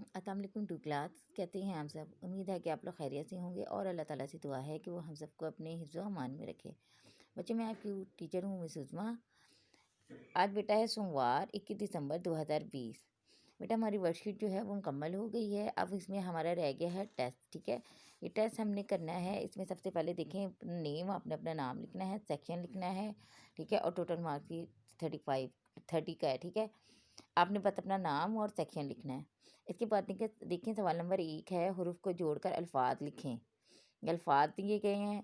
السلام علیکم to class, کہتے ہیں ہم سب امید ہے کہ آپ لوگ خیریت سے ہوں گے اور اللہ تعالیٰ سے دعا ہے کہ وہ ہم سب کو اپنے حفظ و امان میں رکھے۔ بچے میں آپ کی ٹیچر ہوں مس عظمیٰ۔ آج بیٹا ہے سوموار 21 دسمبر 2020۔ بیٹا ہماری ورک شیٹ جو ہے وہ مکمل ہو گئی ہے، اب اس میں ہمارا رہ گیا ہے ٹیسٹ، ٹھیک ہے۔ یہ ٹیسٹ ہم نے کرنا ہے، اس میں سب سے پہلے دیکھیں نیم، آپ نے اپنا نام لکھنا ہے، سیکشن لکھنا ہے، ٹھیک ہے، اور ٹوٹل مارکس کی 30 کا ہے، ٹھیک ہے۔ آپ نے بس اپنا نام اور سیکشن لکھنا ہے۔ اس کے بعد دیکھیں سوال نمبر 1 ہے، حروف کو جوڑ کر الفاظ لکھیں۔ یہ الفاظ دیے گئے ہیں،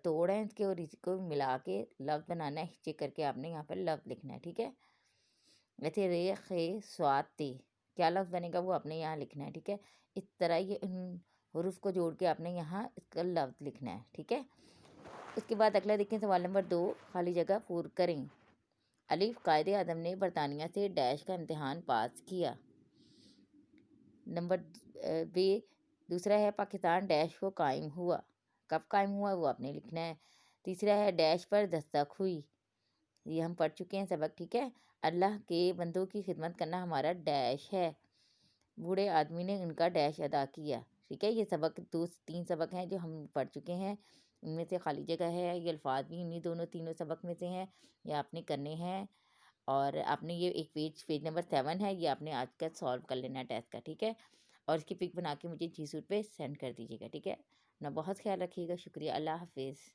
توڑیں اس کے اور اس کو ملا کے لفظ بنانا ہے، چیک کر کے آپ نے یہاں پر لفظ لکھنا ہے، ٹھیک ہے۔ ویسے رے خے سوات تے کیا لفظ بنے گا وہ آپ نے یہاں لکھنا ہے، ٹھیک ہے۔ اس طرح یہ ان حروف کو جوڑ کے آپ نے یہاں اس کا لفظ لکھنا ہے، ٹھیک ہے۔ اس کے بعد اگلا دیکھیں سوال نمبر 2، خالی جگہ پور کریں۔ الف، قائد اعظم نے برطانیہ سے ڈیش کا امتحان پاس کیا۔ نمبر بی دوسرا ہے پاکستان ڈیش کو قائم ہوا، کب قائم ہوا وہ آپ نے لکھنا ہے۔ تیسرا ہے ڈیش پر دستک ہوئی، یہ ہم پڑھ چکے ہیں سبق، ٹھیک ہے۔ اللہ کے بندوں کی خدمت کرنا ہمارا ڈیش ہے، بوڑھے آدمی نے ان کا ڈیش ادا کیا، ٹھیک ہے۔ یہ سبق 3 سبق ہیں جو ہم پڑھ چکے ہیں، ان میں سے خالی جگہ ہے، یہ الفاظ بھی انہیں تینوں سبق میں سے ہیں، یہ آپ نے کرنے ہیں۔ اور آپ نے یہ ایک پیج نمبر 7 ہے، یہ آپ نے آج کا سالو کر لینا ہے ٹیسٹ کا، ٹھیک ہے۔ اور اس کی پک بنا کے مجھے جی سوٹ پہ سینڈ کر دیجیے گا، ٹھیک ہے۔ اپنا بہت خیال رکھیے گا، شکریہ، اللہ حافظ۔